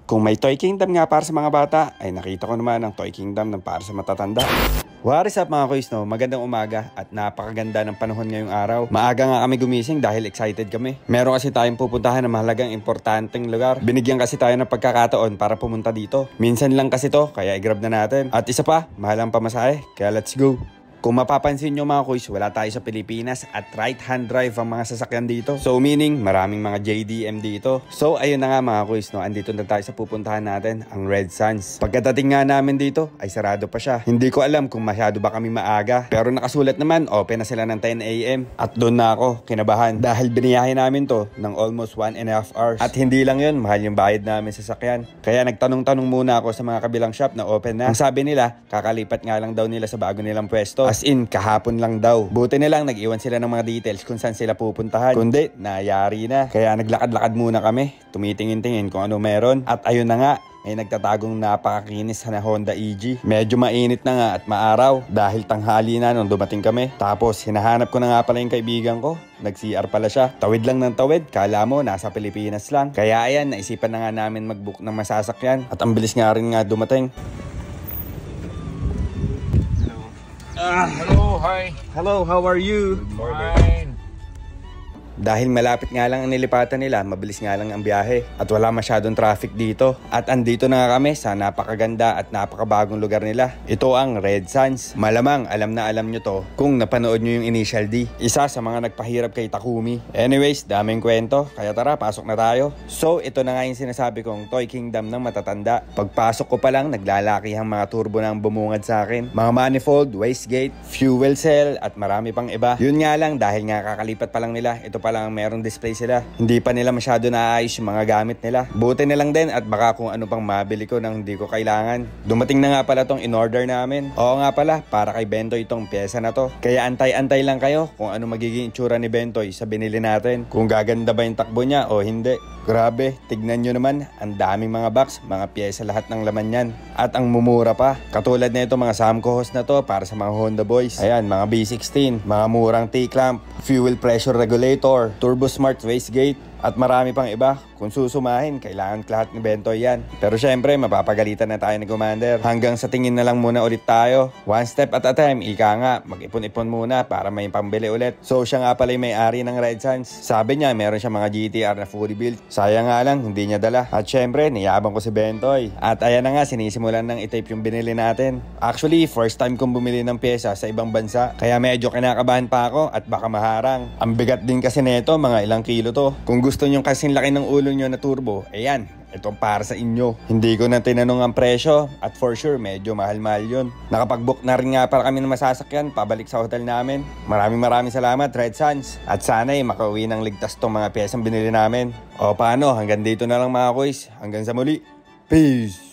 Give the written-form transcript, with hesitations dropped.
Kung may Toy Kingdom nga para sa mga bata, ay nakita ko naman ang Toy Kingdom ng para sa matatanda. What is up mga kuys, no? Magandang umaga at napakaganda ng panahon ngayong araw. Maaga nga kami gumising dahil excited kami. Meron kasi tayong pupuntahan na mahalagang importanteng lugar. Binigyan kasi tayo ng pagkakataon para pumunta dito. Minsan lang kasi to, kaya i-grab na natin. At isa pa, mahal ang pamasahe, kaya let's go. Kung mapapansin nyo mga kuys, wala tayo sa Pilipinas at right-hand drive ang mga sasakyan dito. So meaning, maraming mga JDM dito. So ayun na nga mga kuys, no? Andito na tayo sa pupuntahan natin, ang Red Sands. Pagkadating nga namin dito, ay sarado pa siya. Hindi ko alam kung masyado ba kami maaga. Pero nakasulat naman, open na sila ng 10 AM. At doon na ako, kinabahan. Dahil biniyahe namin to ng almost 1.5 hours. At hindi lang yun, mahal yung bayad namin sa sasakyan. Kaya nagtanong-tanong muna ako sa mga kabilang shop na open na. Ang sabi nila, kakalipat nga lang daw nila sa bago nilang pwesto. As in, kahapon lang daw. Buti na lang nag-iwan sila ng mga details kung saan sila pupuntahan. Kundi, nayari na. Kaya naglakad-lakad muna kami. Tumitingin-tingin kung ano meron. At ayun na nga, may nagtatagong napakakinis na Honda EG. Medyo mainit na nga at maaraw dahil tanghali na nung dumating kami. Tapos hinahanap ko na nga pala yung kaibigan ko. Nag-CR pala siya. Tawid lang ng tawid. Kala mo nasa Pilipinas lang. Kaya ayan, naisipan na nga namin mag-book ng masasakyan. At ang bilis nga rin nga dumating. Hello, hi. Hello, how are you? Good morning. Dahil malapit nga lang ang nilipatan nila, mabilis nga lang ang biyahe at wala masyadong traffic dito. At andito na nga kami sa napakaganda at napakabagong lugar nila. Ito ang Red Sands. Malamang alam na alam nyo to kung napanood nyo yung Initial D. Isa sa mga nagpahirap kay Takumi. Anyways, daming kwento. Kaya tara, pasok na tayo. So, ito na nga yung sinasabi kong Toy Kingdom ng matatanda. Pagpasok ko pa lang, naglalaki ang mga turbo na ang bumungad sa akin. Mga manifold, wastegate, fuel cell at marami pang iba. Yun nga lang, dahil nga kakalipat pa lang nila, ito pa lang merong display sila. Hindi pa nila masyado naayos yung mga gamit nila. Buti na lang din at baka kung ano pang mabili ko nang hindi ko kailangan. Dumating na nga pala tong in-order namin. Oo nga pala, para kay Bentoy itong pyesa na to. Kaya antay-antay lang kayo kung ano magiging itsura ni Bentoy sa binili natin. Kung gaganda ba yung takbo niya o hindi. Grabe, tignan nyo naman, ang daming mga box, mga pyesa lahat ng laman yan. At ang mumura pa. Katulad na ito mga Samco hose na to para sa mga Honda boys. Ayan, mga B16, mga murang T-clamp, fuel pressure regulator, turbo smart wastegate, at marami pang iba. Kung susumahin, kailangan lahat ni Bentoy yan. Pero syempre, mapapagalitan na tayo ni Commander. Hanggang sa tingin na lang muna ulit tayo. One step at a time, ika nga, mag-ipon-ipon muna para may pambili ulit. So siya nga pala yung may-ari ng Red Sands. Sabi niya, meron siya mga GTR na fully built. Sayang nga lang, hindi niya dala. At syempre, niyabang ko si Bentoy. At ayan na nga, sinisimulan ng i-tape yung binili natin. Actually, first time kong bumili ng pyesa sa ibang bansa. Kaya medyo kinakabahan pa ako at baka maharang. Ang bigat din kasi nito, mga ilang kilo to. Kung gusto nyo kasing laki ng ulo nyo na turbo, ayan, ito para sa inyo. Hindi ko na tinanong ang presyo at for sure medyo mahal-mahal yun. Nakapag-book na rin nga para kami ng masasakyan pabalik sa hotel namin. Maraming salamat Red Sands. At sana'y makauwi ng ligtas tong mga piyesang binili namin. O paano, hanggang dito na lang mga kuys. Hanggang sa muli. Peace!